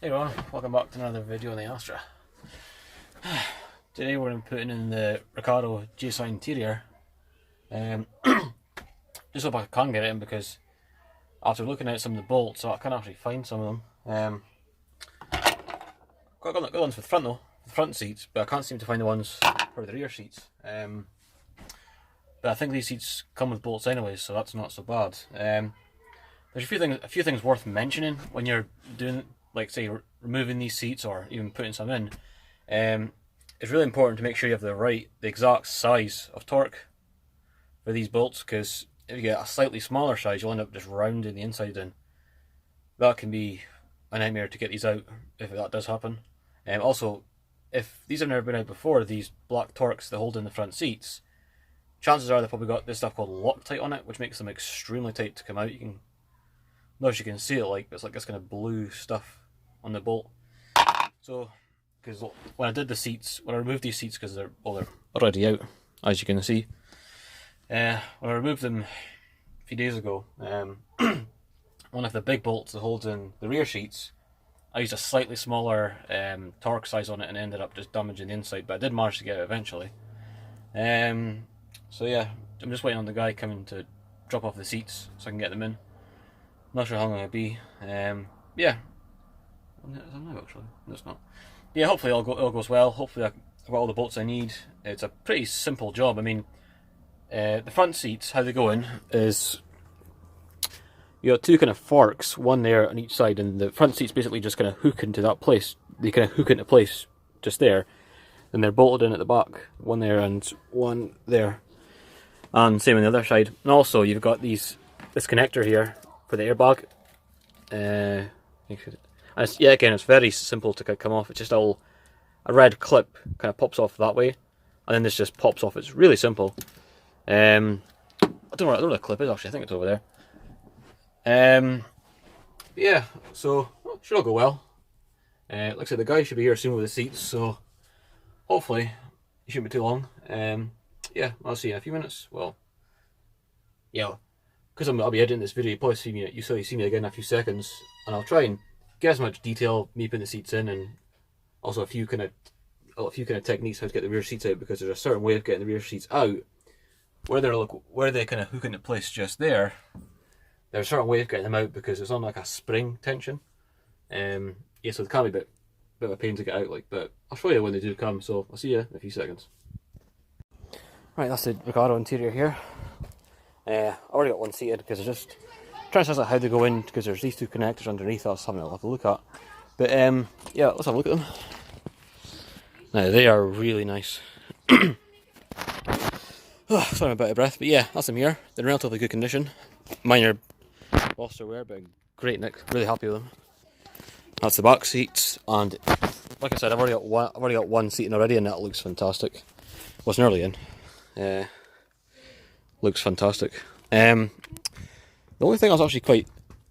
Hey everyone, welcome back to another video on the Astra. Today we're going to be putting in the Recaro GSI interior. Just hope I can get it in because after looking at some of the bolts, I can actually find some of them. Got good ones for the front though, the front seats, but I can't seem to find the ones for the rear seats. But I think these seats come with bolts anyway, so that's not so bad. There's a few things worth mentioning when you're doing, like say, removing these seats or even putting some in. It's really important to make sure you have the exact size of torque for these bolts, because if you get a slightly smaller size, you'll end up just rounding the inside in. That can be a nightmare to get these out if that does happen. Also, if these have never been out before, these black torques that hold in the front seats, chances are they've probably got this stuff called Loctite on it, which makes them extremely tight to come out. You can, not if you can see it, but it's like this kind of blue stuff on the bolt. So, because when I removed these seats, because they're already out, as you can see. When I removed them a few days ago, one of the big bolts that holds in the rear seats, I used a slightly smaller torque size on it and ended up just damaging the inside, but I did manage to get it eventually. So yeah, I'm just waiting on the guy coming to drop off the seats so I can get them in. Not sure how long it'll be. Yeah. Is that now actually? No, it's not. Yeah, hopefully it all goes well. Hopefully I've got all the bolts I need. It's a pretty simple job. I mean, the front seats, how they go in is you got two kind of forks, one there on each side, and the front seats basically just kind of hook into that place. They kind of hook into place just there, and they're bolted in at the back, one there and one there, and same on the other side. And also you've got this connector here for the airbag. Yeah, again, it's very simple to come off. It's just a red clip kind of pops off that way, and then this just pops off. It's really simple. I don't know where the clip is actually. I think it's over there. Yeah, so should all go well. Like I said, the guy should be here soon with the seats, so hopefully it shouldn't be too long. Yeah, I'll see you in a few minutes. Well, yeah, because I'll be editing this video, you probably see me. You see me again in a few seconds, and I'll try and get as much detail me putting the seats in, and also a few kind of techniques how to get the rear seats out, because there's a certain way of getting the rear seats out where they kind of hook into place just there. There's a certain way of getting them out because it's on like a spring tension. Yeah, so it can be a bit of a pain to get out, but I'll show you when they do come. So I'll see you in a few seconds. Right, that's the Recaro interior here. I already got one seated because I just trying to suss out how they go in, because there's these two connectors underneath us. I'll have a look at. But yeah, let's have a look at them. Now they are really nice. Oh, sorry, I'm a bit out of breath, but yeah, that's them here. They're in relatively good condition. Mine are lost their wear, but great nick. Really happy with them. That's the back seats, and like I said, I've already got one seating already, and that looks fantastic. Wasn't early in. Looks fantastic. The only thing I was actually quite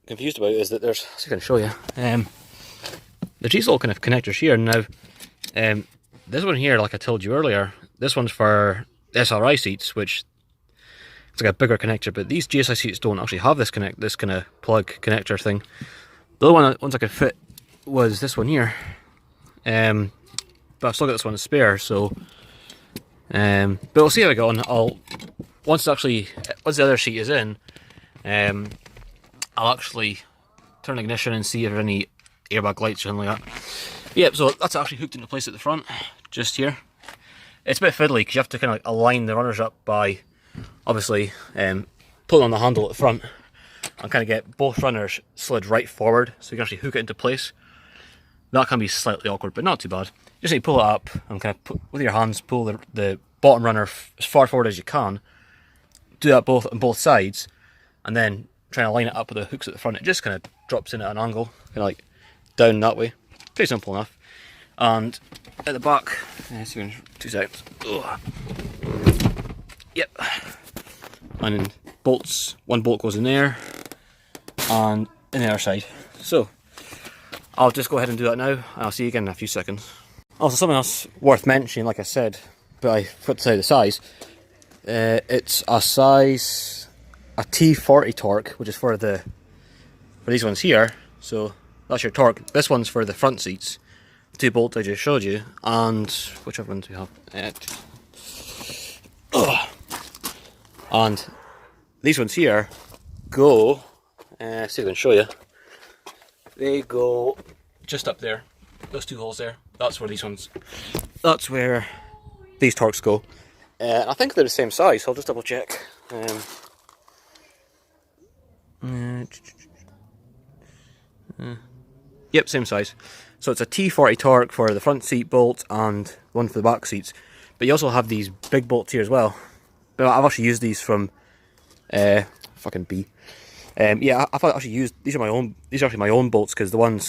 confused about is that there's, as I can show you, there's these little kind of connectors here. Now, this one here, like I told you earlier, this one's for SRI seats, which it's like a bigger connector, but these GSI seats don't actually have this kind of plug connector thing. The other ones I could fit was this one here, but I've still got this one to spare, so but we'll see how I go on. Once the other seat is in, I'll actually turn the ignition and see if there are any airbag lights or anything like that. Yep, so that's actually hooked into place at the front, just here. It's a bit fiddly because you have to kind of align the runners up by, obviously, pulling on the handle at the front and kind of get both runners slid right forward so you can actually hook it into place. That can be slightly awkward, but not too bad. You just need to pull it up and kind of with your hands pull the bottom runner as far forward as you can. Do that on both sides, and then try and line it up with the hooks at the front. It just kind of drops in at an angle, kind of like down that way. Pretty simple enough. And at the back, see in 2 seconds. Ugh. Yep. And then one bolt goes in there, and in the other side. So I'll just go ahead and do that now, and I'll see you again in a few seconds. Also, something else worth mentioning, like I said, but I forgot to tell you the size. It's a T40 torque, which is for these ones here. So that's your torque. This one's for the front seats. The 2 bolts I just showed you, and whichever ones we have. And these ones here go, see if I can show you. They go just up there. Those 2 holes there. That's where these ones. That's where these torques go. I think they're the same size. So I'll just double check. Yep, same size. So it's a T40 torque for the front seat bolt and one for the back seats. But you also have these big bolts here as well. But I've actually used these from fucking B. Yeah, I've actually used these are my own. These are actually my own bolts because I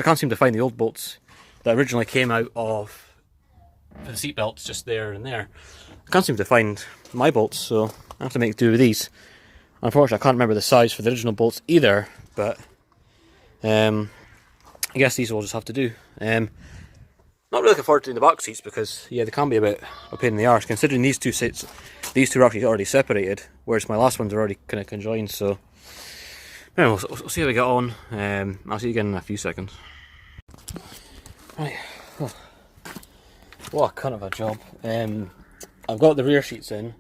can't seem to find the old bolts that originally came out of the seat belts just there and there. I can't seem to find my bolts, so I have to make do with these. Unfortunately, I can't remember the size for the original bolts either, but I guess these will just have to do. Not really looking forward to doing the back seats because, yeah, they can be a bit of a pain in the arse, considering these 2 seats, these 2 are actually already separated, whereas my last ones are already kind of conjoined, so anyway, we'll see how we get on. I'll see you again in a few seconds. Right, what a cunt of a job. I've got the rear seats in,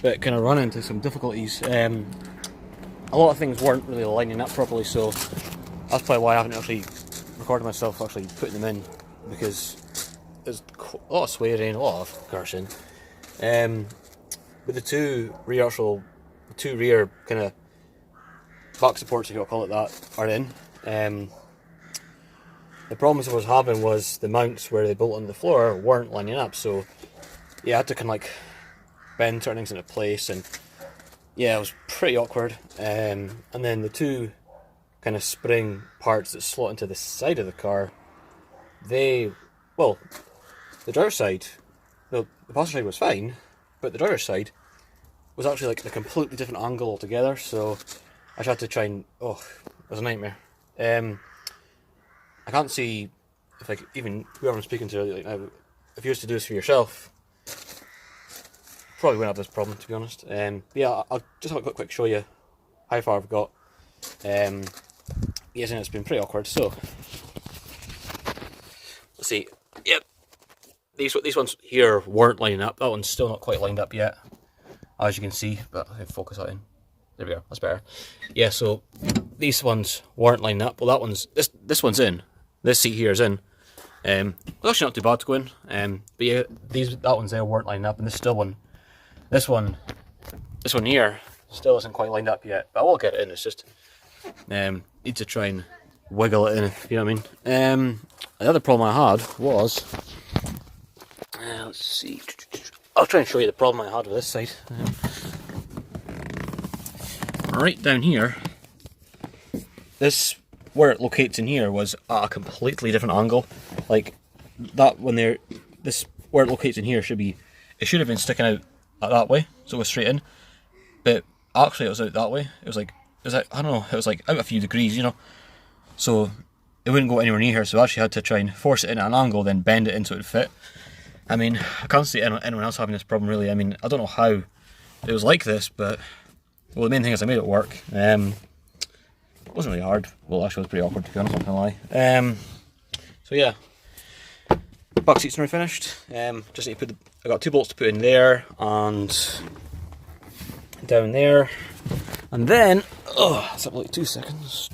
but kind of run into some difficulties. A lot of things weren't really lining up properly, so that's probably why I haven't actually recorded myself actually putting them in, because there's a lot of swearing, a lot of cursing. With the 2 rear kind of back supports, if you want to call it that, are in. The problems I was having was the mounts where they bolt on the floor weren't lining up, so yeah, I had to kind of like bend certain things into place, and yeah, it was pretty awkward. And then the 2 kind of spring parts that slot into the side of the car, the driver's side, the passenger side was fine, but the driver's side was actually like a completely different angle altogether, so I just had to try and, it was a nightmare. I can't see if like even whoever I'm speaking to like now, if you used to do this for yourself, probably wouldn't have this problem, to be honest. Yeah, I'll just have a quick show you how far I've got. Yes, and it's been pretty awkward. So let's see. Yep, these ones here weren't lining up. That one's still not quite lined up yet, as you can see. But I'll focus that in. There we go. That's better. Yeah. So these ones weren't lining up. Well, that one's this one's in. This seat here is in. It's actually not too bad to go in. But yeah, that one's there weren't lining up, and this one here still isn't quite lined up yet. But I will get it in. It's just need to try and wiggle it in, if you know what I mean. The other problem I had was, let's see. I'll try and show you the problem I had with this side. Right down here, this where it locates in here was at a completely different angle. Like that where it locates in here should have been sticking out that way, so it was straight in. But actually, it was out that way. It was I don't know. It was like out a few degrees, you know. So it wouldn't go anywhere near here. So I actually had to try and force it in at an angle, then bend it in so it would fit. I mean, I can't see anyone else having this problem really. I mean, I don't know how it was like this, but well, the main thing is I made it work. It wasn't really hard. Well, actually, it was pretty awkward, to be honest. I'm not gonna lie. So yeah, back seats are finished. Just need to put I got 2 bolts to put in there and down there, and then that's up like 2 seconds.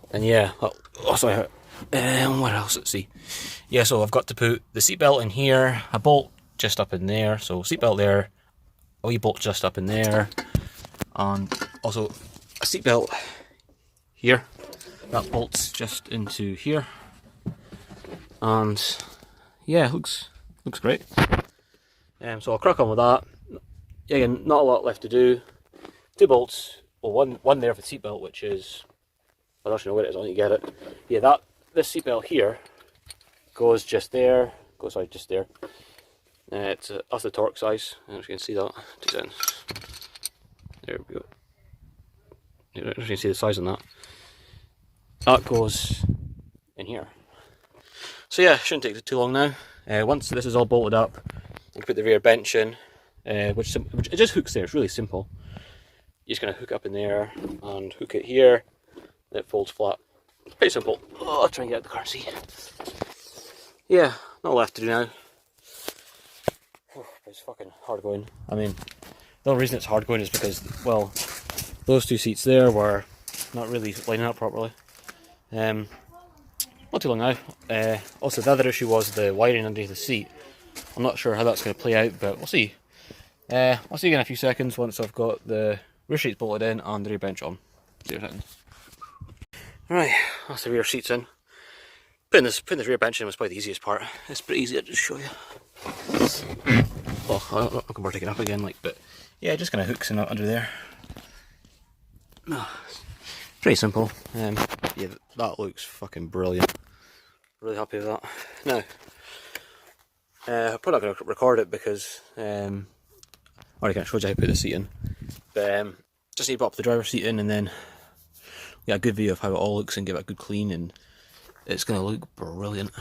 And yeah, sorry. What else? Let's see. Yeah, so I've got to put the seatbelt in here, a bolt just up in there. So seatbelt there, a wee bolt just up in there, and also a seatbelt here. That bolts just into here, and yeah, looks great. So I'll crack on with that. Again, not a lot left to do. 2 bolts, well, one there for the seatbelt, which is, I don't actually know where it is. I need to get it. Yeah, this seatbelt here goes just there. Just there. That's the torque size. I don't know if you can see that. There we go. You don't actually see the size on that. That goes in here. So yeah, shouldn't take too long now. Once this is all bolted up, you put the rear bench in, which it just hooks there. It's really simple. You're just gonna hook up in there and hook it here, It folds flat. It's pretty simple. Oh, I'll try and get out the car and see. Yeah, not left to do now. It's fucking hard going. I mean, the only reason it's hard going is because, well, those two seats there were not really lining up properly. Not too long now. Also, the other issue was the wiring underneath the seat. I'm not sure how that's going to play out, but we'll see. I'll see you in a few seconds once I've got the rear seats bolted in and the rear bench on. See you in a second. Right, that's the rear seats in. Putting this rear bench in was probably the easiest part. It's pretty easy, I'll just show you. Oh, I can take it up again, like, but yeah, just kind of hooks in under there. Pretty simple. Yeah, that looks fucking brilliant. Really happy with that. Now, I'm probably not going to record it because I already kind of showed you how to put the seat in. But just need to pop the driver's seat in and then get a good view of how it all looks and give it a good clean, and it's going to look brilliant.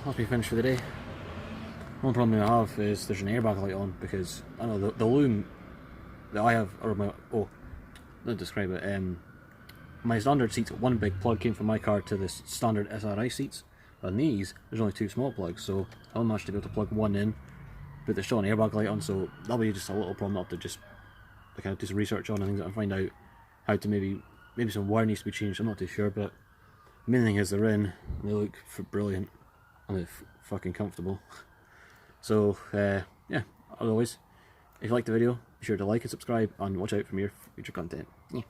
Must be finished for the day. One problem I have is there's an airbag light on because I know the loom that I have, or my let's describe it. My standard seats, one big plug came from my car to the standard SRI seats. On these, there's only two small plugs, so I'll manage to be able to plug one in, but there's still an airbag light on, so that'll be just a little problem I'll have to just kind of do some research on and things and find out how to maybe some wire needs to be changed. I'm not too sure, but the main thing is they're in. They look brilliant. And they're fucking comfortable. So, yeah, as always, if you liked the video, be sure to like and subscribe and watch out for more future content. Yeah.